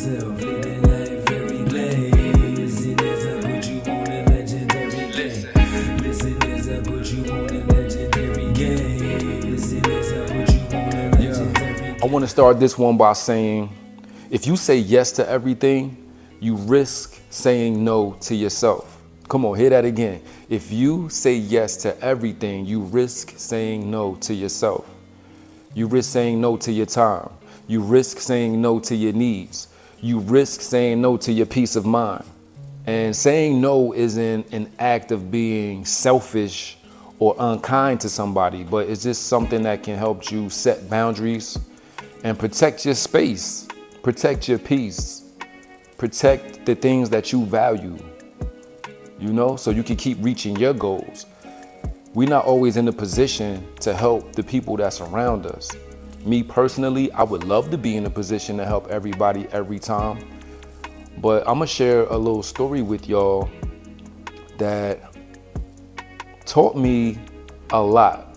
yourself, living life very glazed. As I put you on a legendary game. Listen as I put you on a legendary game. Listen as I put you on a legendary game. I want to start this one by saying, if you say yes to everything, you risk saying no to yourself. Come on, hear that again. If you say yes to everything, you risk saying no to yourself. You risk saying no to your time. You risk saying no to your needs. You risk saying no to your peace of mind. And saying no isn't an act of being selfish or unkind to somebody, but it's just something that can help you set boundaries and protect your space, protect your peace, protect the things that you value, so you can keep reaching your goals. We're not always in a position to help the people that surround us. Me personally, I would love to be in a position to help everybody every time. But I'm gonna share a little story with y'all that taught me a lot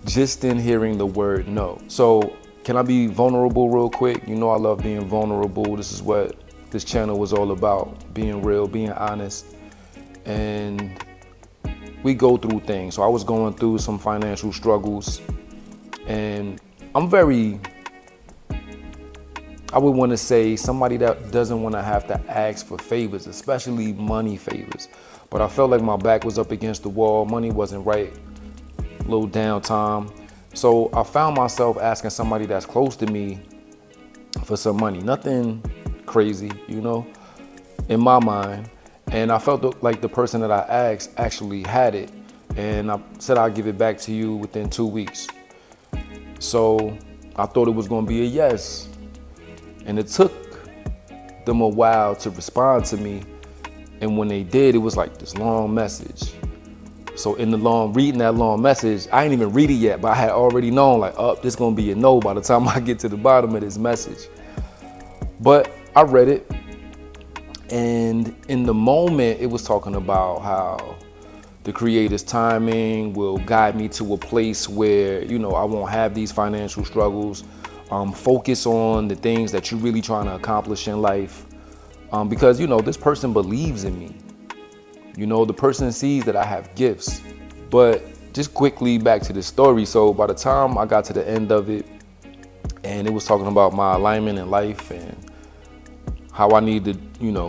just in hearing the word no. So can I be vulnerable real quick? I love being vulnerable. This is what this channel was all about, being real, being honest. And we go through things. So I was going through some financial struggles, and I'm I would want to say somebody that doesn't want to have to ask for favors, especially money favors. But I felt like my back was up against the wall. Money wasn't right, a little downtime. So I found myself asking somebody that's close to me for some money. Nothing crazy, in my mind. And I felt like the person that I asked actually had it. And I said, I'll give it back to you within 2 weeks. So I thought it was going to be a yes. And it took them a while to respond to me. And when they did, it was like this long message. So reading that long message, I didn't even read it yet, but I had already known this is going to be a no by the time I get to the bottom of this message. But I read it. And in the moment, it was talking about how the Creator's timing will guide me to a place where, I won't have these financial struggles. Focus on the things that you're really trying to accomplish in life. Because, this person believes in me. The person sees that I have gifts. But just quickly back to the story. So by the time I got to the end of it, and it was talking about my alignment in life and how I need to,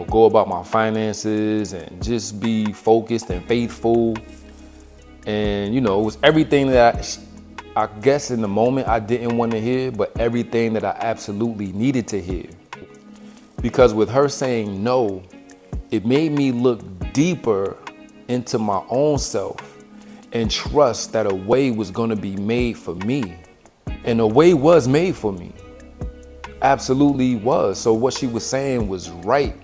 go about my finances and just be focused and faithful. And, it was everything that I guess in the moment I didn't want to hear, but everything that I absolutely needed to hear. Because with her saying no, it made me look deeper into my own self and trust that a way was going to be made for me. And a way was made for me. Absolutely was. So what she was saying was right.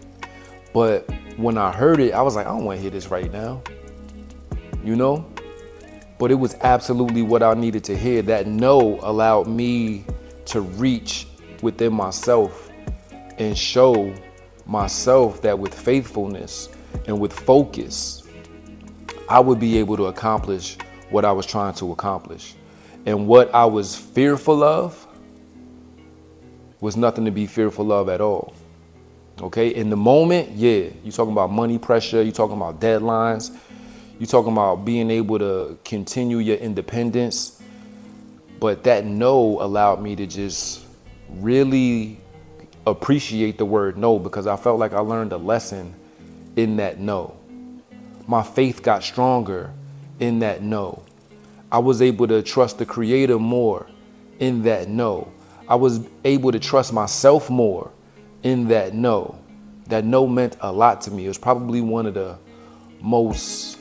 But when I heard it, I was like, I don't want to hear this right now. But it was absolutely what I needed to hear. That no allowed me to reach within myself and show myself that with faithfulness and with focus, I would be able to accomplish what I was trying to accomplish. And what I was fearful of was nothing to be fearful of at all. Okay, in the moment, yeah, you're talking about money pressure, you're talking about deadlines, you're talking about being able to continue your independence. But that no allowed me to just really appreciate the word no, because I felt like I learned a lesson in that no. My faith got stronger in that no. I was able to trust the Creator more in that no. I was able to trust myself more in that no. That no meant a lot to me. It was probably one of the most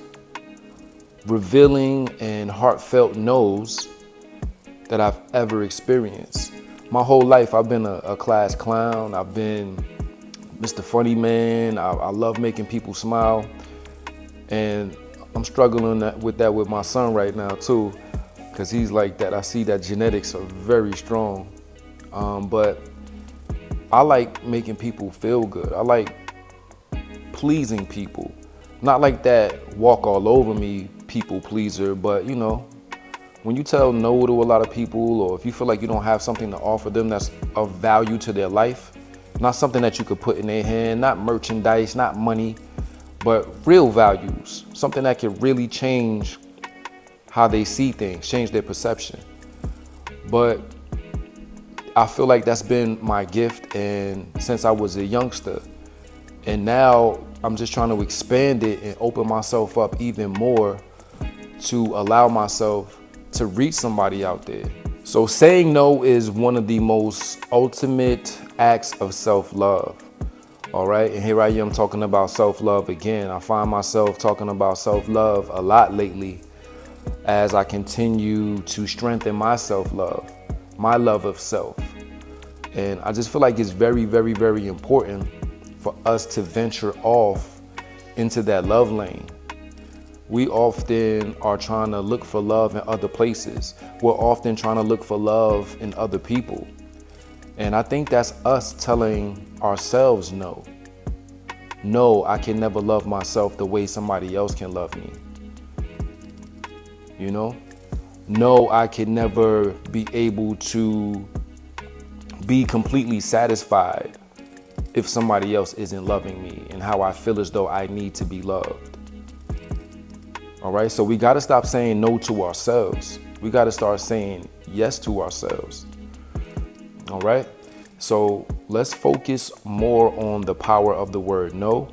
revealing and heartfelt no's that I've ever experienced. My whole life, I've been a class clown. I've been Mr. Funny Man. I love making people smile. And I'm struggling with that with my son right now too, because he's like that. I see that genetics are very strong. But I like making people feel good. I like pleasing people. Not like that walk all over me people pleaser, but when you tell no to a lot of people, or if you feel like you don't have something to offer them that's of value to their life, Not something that you could put in their hand, not merchandise, not money, but real values. Something that can really change how they see things, change their perception. But I feel like that's been my gift, and since I was a youngster, and now I'm just trying to expand it and open myself up even more to allow myself to reach somebody out there. So saying no is one of the most ultimate acts of self-love. All right, and here I am talking about self-love again. I find myself talking about self-love a lot lately as I continue to strengthen my self-love, my love of self. And I just feel like it's very, very, very important for us to venture off into that love lane. We often are trying to look for love in other places. We're often trying to look for love in other people. And I think that's us telling ourselves no. No, I can never love myself the way somebody else can love me. You know? No, I can never be able to be completely satisfied if somebody else isn't loving me and how I feel as though I need to be loved. All right, so we got to stop saying no to ourselves. We got to start saying yes to ourselves. All right, so let's focus more on the power of the word no.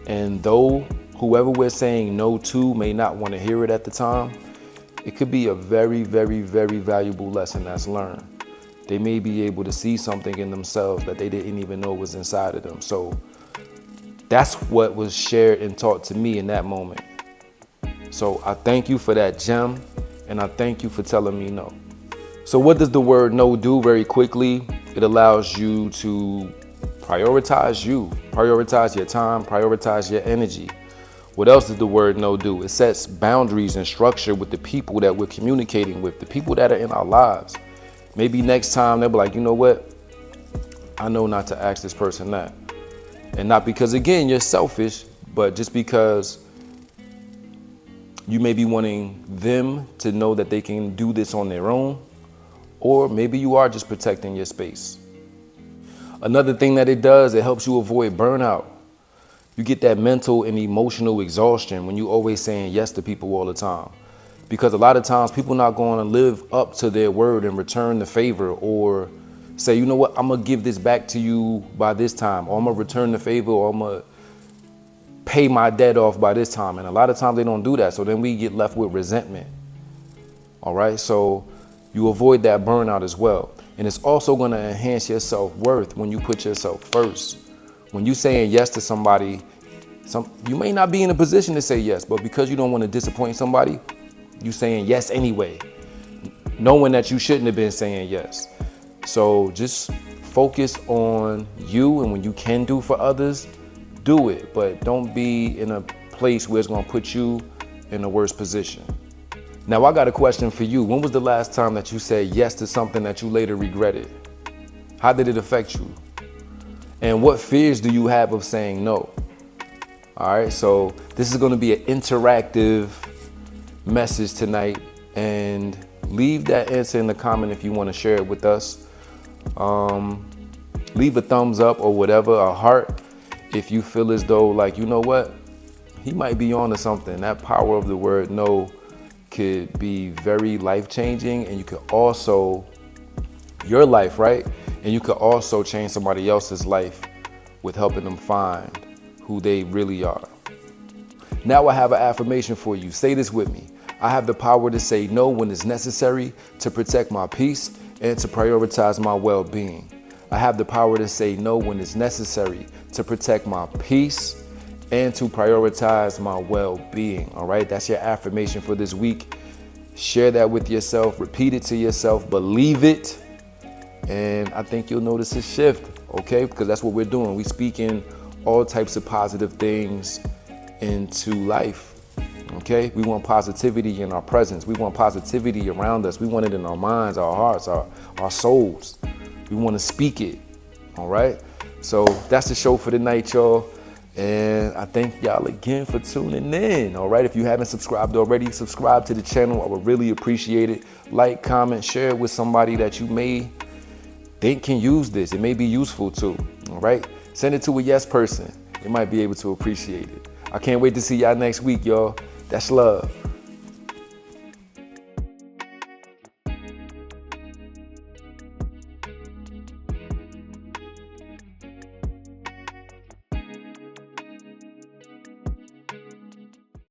And though whoever we're saying no to may not want to hear it at the time, it could be a very, very, very valuable lesson that's learned. They may be able to see something in themselves that they didn't even know was inside of them. So that's what was shared and taught to me in that moment. So I thank you for that gem, and I thank you for telling me no. So what does the word no do? Very quickly, it allows you to prioritize you, prioritize your time, prioritize your energy. What else does the word no do? It sets boundaries and structure with the people that we're communicating with, the people that are in our lives. Maybe next time they'll be like, you know what? I know not to ask this person that. And not because, again, you're selfish, but just because you may be wanting them to know that they can do this on their own, or maybe you are just protecting your space. Another thing that it does, it helps you avoid burnout. You get that mental and emotional exhaustion when you always saying yes to people all the time. Because a lot of times people not going to live up to their word and return the favor, or say, you know what, I'm going to give this back to you by this time, or I'm going to return the favor, or I'm going to pay my debt off by this time. And a lot of times they don't do that. So then we get left with resentment. All right. So you avoid that burnout as well. And it's also going to enhance your self-worth when you put yourself first. When you saying yes to somebody, you may not be in a position to say yes, but because you don't want to disappoint somebody, you saying yes anyway, knowing that you shouldn't have been saying yes. So just focus on you, and when you can do for others, do it, but don't be in a place where it's going to put you in a worse position. Now, I got a question for you. When was the last time that you said yes to something that you later regretted? How did it affect you? And what fears do you have of saying no? All right, so this is going to be an interactive message tonight, and leave that answer in the comment if you want to share it with us. Leave a thumbs up or whatever, a heart, if you feel as though, like, you know what, he might be on to something. That power of the word no could be very life-changing, and you could also, your life, right? And you could also change somebody else's life with helping them find who they really are. Now I have an affirmation for you. Say this with me. I have the power to say no when it's necessary to protect my peace and to prioritize my well-being. I have the power to say no when it's necessary to protect my peace and to prioritize my well-being. All right, that's your affirmation for this week. Share that with yourself, repeat it to yourself, believe it, and I think you'll notice a shift, okay? Because that's what we're doing. We speaking all types of positive things into life, okay? We want positivity in our presence. We want positivity around us. We want it in our minds, our hearts, our souls. We want to speak it, all right? So that's the show for tonight, y'all. And I thank y'all again for tuning in, all right? If you haven't subscribed already, subscribe to the channel. I would really appreciate it. Like, comment, share it with somebody that you may think can use this. It may be useful too, All right? Send it to a yes person. They might be able to appreciate it. I can't wait to see y'all next week, y'all. That's love.